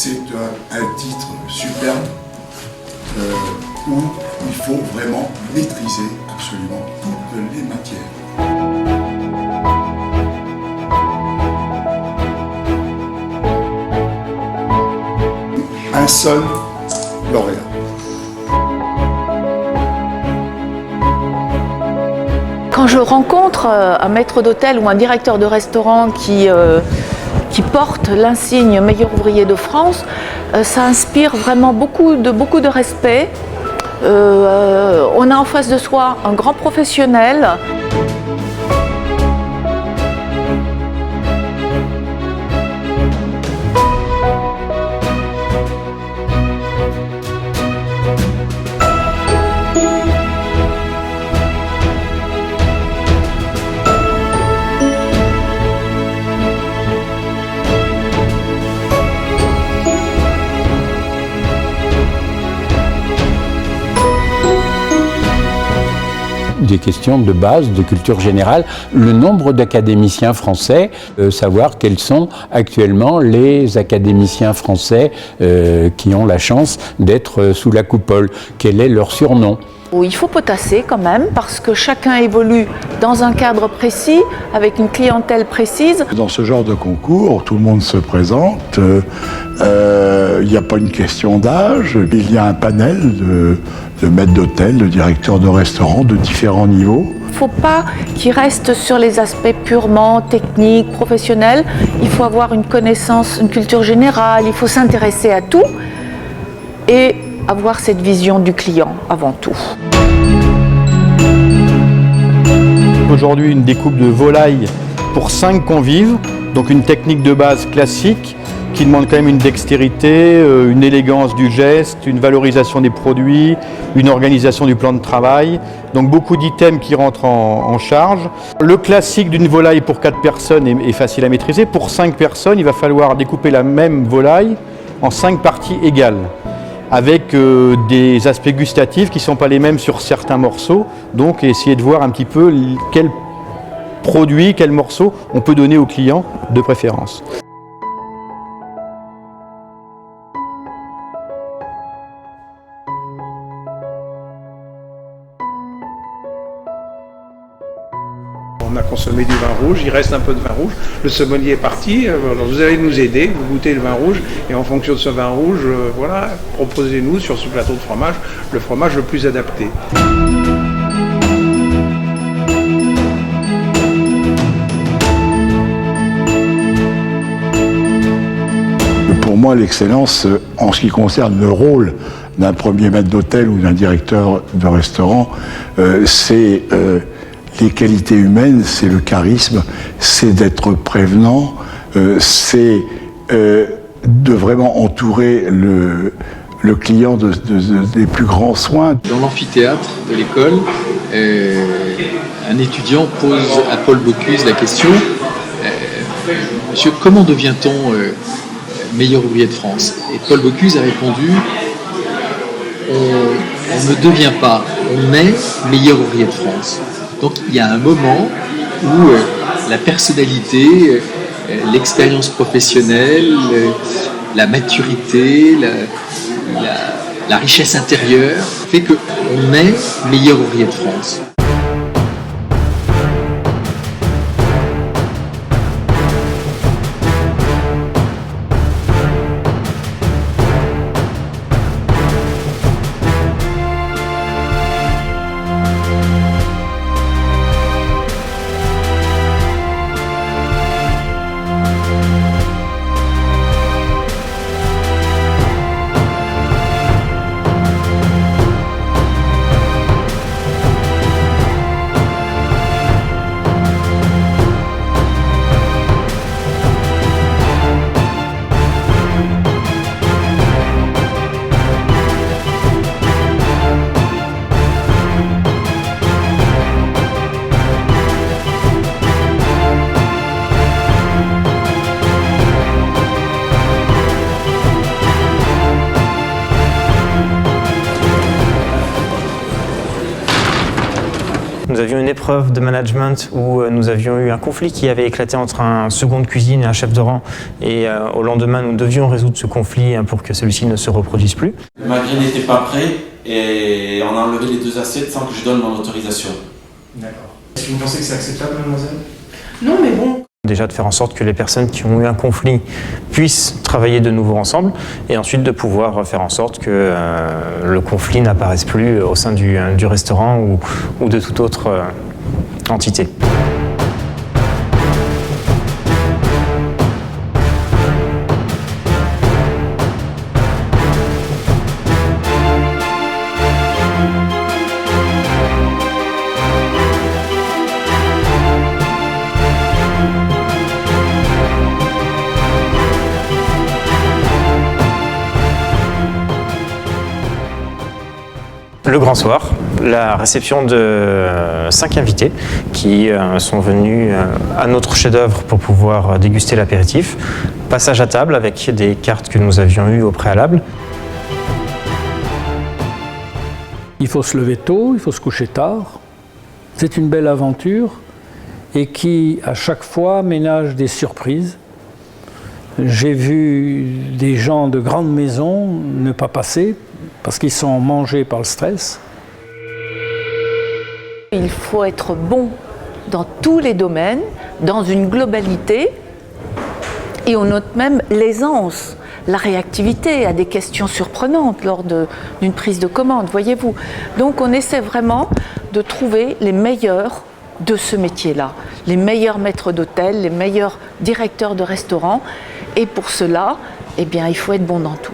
c'est un titre superbe où il faut vraiment maîtriser absolument toutes les matières. Un seul lauréat. Quand je rencontre un maître d'hôtel ou un directeur de restaurant qui porte l'insigne meilleur ouvrier de France, ça inspire vraiment beaucoup de respect. On a en face de soi un grand professionnel. Des questions de base, de culture générale, le nombre d'académiciens français, savoir quels sont actuellement les académiciens français qui ont la chance d'être sous la coupole, quel est leur surnom. Il faut potasser quand même, parce que chacun évolue dans un cadre précis, avec une clientèle précise. Dans ce genre de concours, tout le monde se présente, il n'y a pas une question d'âge, il y a un panel de maîtres d'hôtel, de directeurs de restaurants de différents niveaux. Il ne faut pas qu'il reste sur les aspects purement techniques, professionnels. Il faut avoir une connaissance, une culture générale, il faut s'intéresser à tout et avoir cette vision du client avant tout. Aujourd'hui, une découpe de volaille pour 5 convives, donc une technique de base classique qui demande quand même une dextérité, une élégance du geste, une valorisation des produits, une organisation du plan de travail. Donc beaucoup d'items qui rentrent en charge. Le classique d'une volaille pour 4 personnes est facile à maîtriser. Pour 5 personnes, il va falloir découper la même volaille en 5 parties égales, avec des aspects gustatifs qui ne sont pas les mêmes sur certains morceaux. Donc essayer de voir un petit peu quel produit, quel morceau on peut donner au client de préférence. On a consommé du vin rouge, il reste un peu de vin rouge, le sommelier est parti, alors vous allez nous aider, vous goûtez le vin rouge et en fonction de ce vin rouge, voilà, proposez-nous sur ce plateau de fromage le fromage le plus adapté. Pour moi, l'excellence, en ce qui concerne le rôle d'un premier maître d'hôtel ou d'un directeur de restaurant, c'est les qualités humaines, c'est le charisme, c'est d'être prévenant, c'est de vraiment entourer le client des plus grands soins. Dans l'amphithéâtre de l'école, un étudiant pose à Paul Bocuse la question « Monsieur, comment devient-on meilleur ouvrier de France ?» Et Paul Bocuse a répondu « On ne devient pas, on est meilleur ouvrier de France ». Donc il y a un moment où la personnalité, l'expérience professionnelle, la maturité, la richesse intérieure fait qu'on est meilleur ouvrier de France. Nous avions une épreuve de management où nous avions eu un conflit qui avait éclaté entre un second de cuisine et un chef de rang. Et au lendemain, nous devions résoudre ce conflit pour que celui-ci ne se reproduise plus. Le magret n'était pas prêt et on a enlevé les 2 assiettes sans que je donne mon autorisation. D'accord. Est-ce que vous pensez que c'est acceptable, mademoiselle? Non, mais bon. Déjà de faire en sorte que les personnes qui ont eu un conflit puissent travailler de nouveau ensemble et ensuite de pouvoir faire en sorte que le conflit n'apparaisse plus au sein du restaurant ou de toute autre entité. Le grand soir, la réception de 5 invités qui sont venus à notre chef-d'œuvre pour pouvoir déguster l'apéritif. Passage à table avec des cartes que nous avions eues au préalable. Il faut se lever tôt, il faut se coucher tard. C'est une belle aventure et qui, à chaque fois, ménage des surprises. J'ai vu des gens de grandes maisons ne pas passer parce qu'ils sont mangés par le stress. Il faut être bon dans tous les domaines, dans une globalité, et on note même l'aisance, la réactivité à des questions surprenantes lors d'une prise de commande, voyez-vous. Donc on essaie vraiment de trouver les meilleurs de ce métier-là, les meilleurs maîtres d'hôtel, les meilleurs directeurs de restaurants, et pour cela, eh bien, il faut être bon dans tout.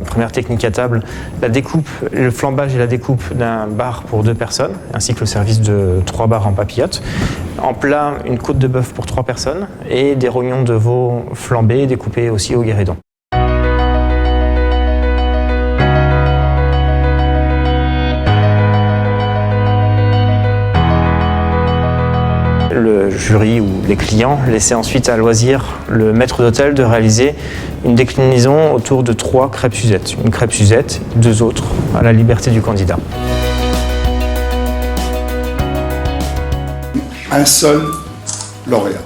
Première technique à table, la découpe, le flambage et la découpe d'un bar pour 2 personnes, ainsi que le service de 3 bars en papillote. En plat, une côte de bœuf pour 3 personnes et des rognons de veau flambés découpés aussi au guéridon. Le jury ou les clients laissaient ensuite à loisir le maître d'hôtel de réaliser une déclinaison autour de 3 crêpes Suzette. Une crêpe Suzette, 2 autres, à la liberté du candidat. Un seul lauréat.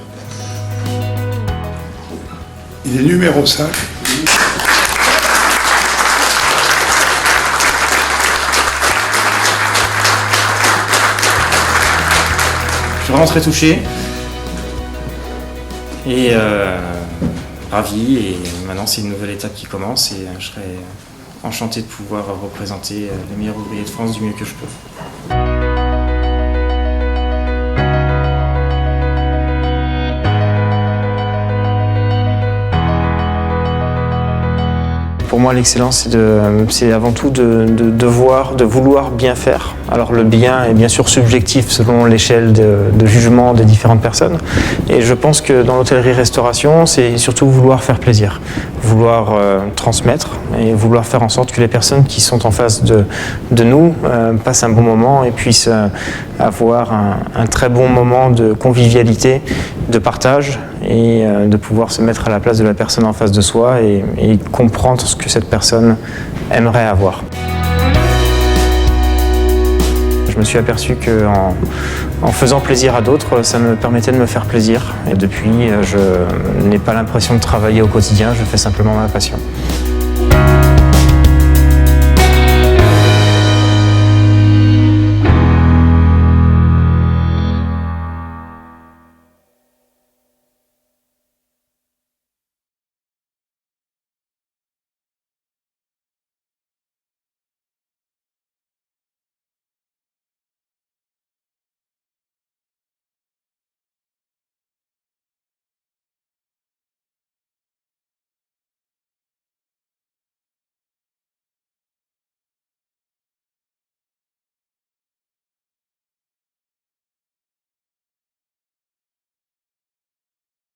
Il est numéro 5. Je suis vraiment très touché et ravi, et maintenant c'est une nouvelle étape qui commence et je serai enchanté de pouvoir représenter les meilleurs ouvriers de France du mieux que je peux. Pour moi, l'excellence, c'est avant tout de vouloir bien faire. Alors le bien est bien sûr subjectif selon l'échelle de jugement des différentes personnes. Et je pense que dans l'hôtellerie-restauration, c'est surtout vouloir faire plaisir, vouloir transmettre et vouloir faire en sorte que les personnes qui sont en face de nous passent un bon moment et puissent avoir un très bon moment de convivialité, de partage et de pouvoir se mettre à la place de la personne en face de soi et comprendre ce que cette personne aimerait avoir. je me suis aperçu qu'en faisant plaisir à d'autres, ça me permettait de me faire plaisir. Et depuis, je n'ai pas l'impression de travailler au quotidien, je fais simplement ma passion.